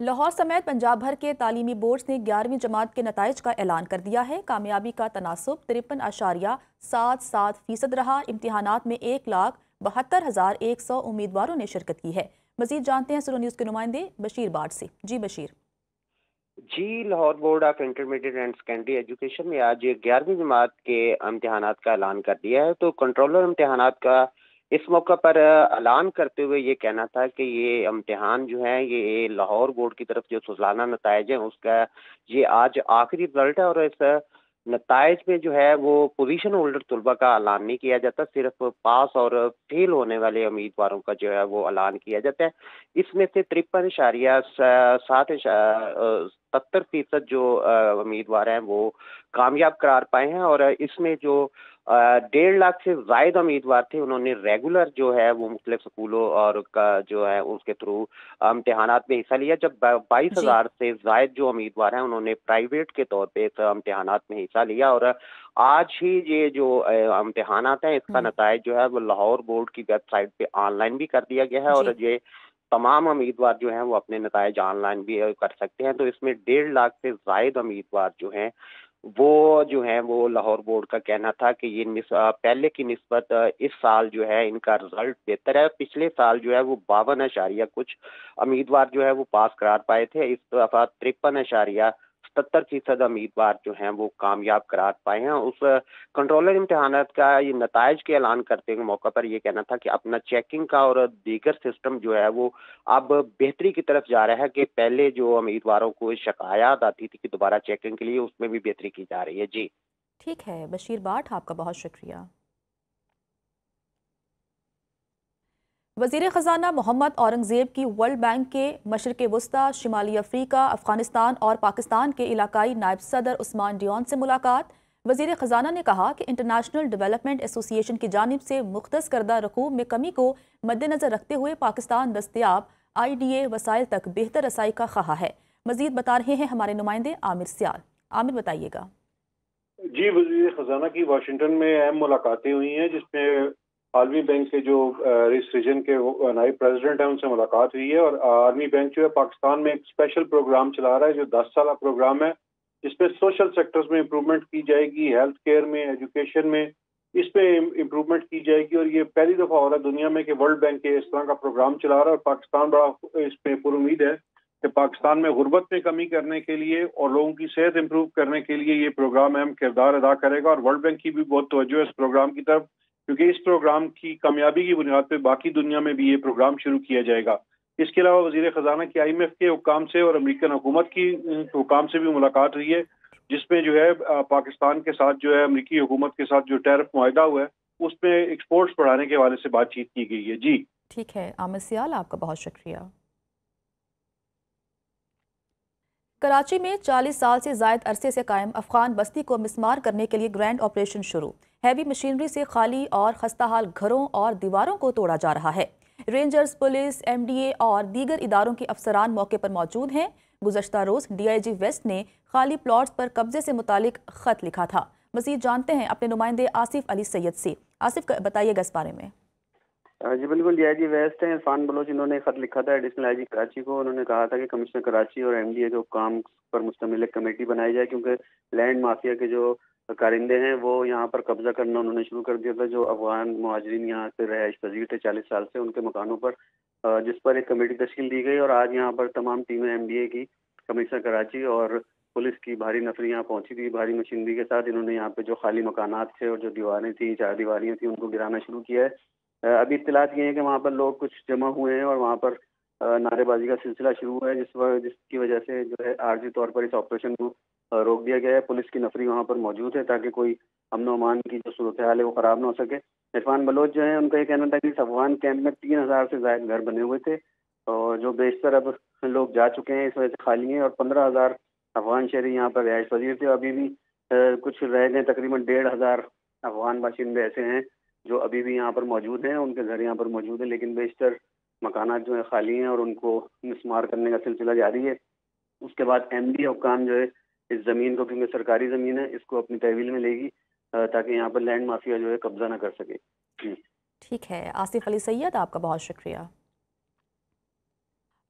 لاہور سمیت پنجاب بھر کے تعلیمی بورڈز نے 11ویں جماعت کے نتائج کا اعلان کر دیا ہے۔ کامیابی کا تناسب 53.77% رہا۔ امتحانات میں 1,72,100 امیدواروں نے شرکت کی ہے۔ مزید جانتے ہیں سلو نیوز کے نمائندے بشیر باٹ سے۔ جی Bashir. Lahore board of intermediate and secondary education میں آج 11ویں جماعت کے امتحانات کا اعلان کر دیا ہے۔ تو کنٹرولر امتحانات کا اس موقع پر اعلان کرتے ہوئے یہ کہنا تھا کہ یہ امتحان جو ہے یہ لاہور بورڈ کی طرف جو سالانہ نتائج ہیں اس کا یہ آج آخری رزلٹ ہے، اور اس نتائج میں جو ہے وہ پوزیشن ہولڈر طلبہ کا اعلان نہیں کیا جاتا، صرف پاس اور فیل ہونے والے امیدواروں کا جو ہے وہ اعلان کیا جاتا ہے۔ اس میں سے 53.77% جو امیدوار ہیں وہ کامیاب قرار پائے ہیں، اور اس میں جو 1.5 لاکھ سے زائد امیدوار تھے انہوں نے ریگولر جو ہے وہ مختلف سکولوں اور کا جو ہے اس کے تھرو امتحانات میں حصہ لیا، جب 22,000 سے زائد جو امیدوار ہیں انہوں نے پرائیویٹ کے طور پہ اس امتحانات میں حصہ لیا۔ اور آج ہی یہ جو امتحانات ہیں اس کا نتائج جو ہے وہ لاہور بورڈ کی ویب سائٹ پہ آن لائن بھی کر دیا گیا ہے، اور یہ تمام امیدوار جو ہیں وہ اپنے نتائج آن لائن بھی کر سکتے ہیں۔ تو اس میں 1.5 لاکھ سے زائد امیدوار جو ہیں وہ لاہور بورڈ کا کہنا تھا کہ یہ پہلے کی نسبت اس سال جو ہے ان کا رزلٹ بہتر ہے۔ پچھلے سال جو ہے وہ 52 کچھ امیدوار جو ہے وہ پاس قرار پائے تھے، اس دفعہ 53.77% امیدوار جو ہیں وہ کامیاب قرار پائے ہیں۔ اس کنٹرولر امتحانات کا یہ نتائج کے اعلان کرتے ہوئے موقع پر یہ کہنا تھا کہ اپنا چیکنگ کا اور دیگر سسٹم جو ہے وہ اب بہتری کی طرف جا رہا ہے، کہ پہلے جو امیدواروں کو شکایات آتی تھی کہ دوبارہ چیکنگ کے لیے، اس میں بھی بہتری کی جا رہی ہے۔ جی ٹھیک ہے بشیر باٹ، آپ کا بہت شکریہ۔ وزیر خزانہ محمد اورنگزیب کی ورلڈ بینک کے مشرق وسطی، شمالی افریقہ، افغانستان اور پاکستان کے علاقائی نائب صدر عثمان ڈیون سے ملاقات۔ وزیر خزانہ نے کہا کہ انٹرنیشنل ڈیولپمنٹ ایسوسی ایشن کی جانب سے مختص کردہ رقوم میں کمی کو مد نظر رکھتے ہوئے پاکستان دستیاب IDA وسائل تک بہتر رسائی کا خواہاں ہے۔ مزید بتا رہے ہیں ہمارے نمائندے عامر سیال۔ عامر بتائیے گا۔ جی، وزیر خزانہ کی واشنگٹن میں اہم ملاقاتیں ہوئی ہیں، جس میں عالمی بینک کے جو رئیس ریجن کے نائب پریزیڈنٹ ہیں ان سے ملاقات ہوئی ہے، اور عالمی بینک جو ہے پاکستان میں ایک اسپیشل پروگرام چلا رہا ہے جو 10 سالہ پروگرام ہے، جس میں سوشل سیکٹرز میں امپرومنٹ کی جائے گی، ہیلتھ کیئر میں، ایجوکیشن میں، اس پہ امپرومنٹ کی جائے گی۔ اور یہ پہلی دفعہ ہو رہا ہے دنیا میں کہ ورلڈ بینک کے اس طرح کا پروگرام چلا رہا ہے، اور پاکستان بڑا اس پہ پر امید ہے کہ پاکستان میں غربت میں کمی کرنے کے لیے اور لوگوں کی صحت امپروو کرنے کے لیے یہ پروگرام اہم کردار ادا کرے گا۔ اور ورلڈ بینک کی بھی بہت توجہ ہے اس پروگرام کی طرف، کیونکہ اس پروگرام کی کامیابی کی بنیاد پہ باقی دنیا میں بھی یہ پروگرام شروع کیا جائے گا۔ اس کے علاوہ وزیر خزانہ کی IMF کے حکام سے اور امریکن حکومت کی حکام سے بھی ملاقات ہوئی ہے، جس میں جو ہے پاکستان کے ساتھ جو ہے امریکی حکومت کے ساتھ جو ٹیرف معاہدہ ہوا ہے اس پہ ایکسپورٹس بڑھانے کے حوالے سے بات چیت کی گئی ہے۔ جی ٹھیک ہے عامر سیال، آپ کا بہت شکریہ۔ کراچی میں 40 سال سے زائد عرصے سے قائم افغان بستی کو مسمار کرنے کے لیے گرینڈ آپریشن شروع۔ ہیوی مشینری سے خالی اور خستہ حال گھروں اور دیواروں کو توڑا جا رہا ہے۔ رینجرز، پولیس، MDA اور دیگر اداروں کے افسران موقع پر موجود ہیں۔ گزشتہ روز DIG ویسٹ نے خالی پلاٹس پر قبضے سے متعلق خط لکھا تھا۔ مزید جانتے ہیں اپنے نمائندے آصف علی سید سے۔ آصف بتائیے گا اس بارے میں۔ جی بالکل، DIG ویسٹ ہیں عرفان بلوچ، انہوں نے خط لکھا تھا ایڈیشنل IG کراچی کو۔ انہوں نے کہا تھا کہ کمشنر کراچی اور MDA کے حکام پر مشتمل ایک کمیٹی بنائی جائے، کیونکہ لینڈ مافیا کے جو کارندے ہیں وہ یہاں پر قبضہ کرنا انہوں نے شروع کر دیا تھا۔ جو افغان مہاجرین یہاں سے رہائش پذیر تھے 40 سال سے، ان کے مکانوں پر، جس پر ایک کمیٹی تشکیل دی گئی، اور آج یہاں پر تمام ٹیمیں MDA کی، کمشنر کراچی اور پولیس کی بھاری نفری یہاں پہنچی تھی بھاری مشینری کے ساتھ۔ انہوں نے یہاں پہ جو خالی مکانات تھے اور جو دیواریں تھیں، 4 دیواریاں تھیں، ان کو گرانا شروع کیا ہے۔ ابھی اطلاعات یہ ہیں کہ وہاں پر لوگ کچھ جمع ہوئے ہیں اور وہاں پر نعرے بازی کا سلسلہ شروع ہے، جس کی وجہ سے جو ہے عارضی طور پر اس آپریشن کو روک دیا گیا ہے۔ پولیس کی نفری وہاں پر موجود ہے تاکہ کوئی امن و امان کی جو صورتحال ہے وہ خراب نہ ہو سکے۔ عرفان بلوچ جو ہیں ان کا یہ کہنا تھا کہ اس افغان کیمپ میں 3000 سے زائد گھر بنے ہوئے تھے، اور جو بیشتر اب لوگ جا چکے ہیں، اس وجہ سے خالی ہیں، اور 15,000 افغان شہری یہاں پر رہائش پذیر تھے۔ ابھی بھی کچھ رہ گئے، تقریباً 1,500 افغان باشندے ایسے ہیں جو ابھی بھی یہاں پر موجود ہیں، ان کے گھر یہاں پر موجود ہیں، لیکن بیشتر مکانات جو ہیں خالی ہیں اور ان کو مسمار کرنے کا سلسلہ جاری ہے۔ اس کے بعد MD حکام جو ہے اس زمین کو، کیونکہ سرکاری زمین ہے، اس کو اپنی تحویل میں لے گی تاکہ یہاں پر لینڈ مافیا جو ہے قبضہ نہ کر سکے۔ ٹھیک ہے آصف علی سید، آپ کا بہت شکریہ۔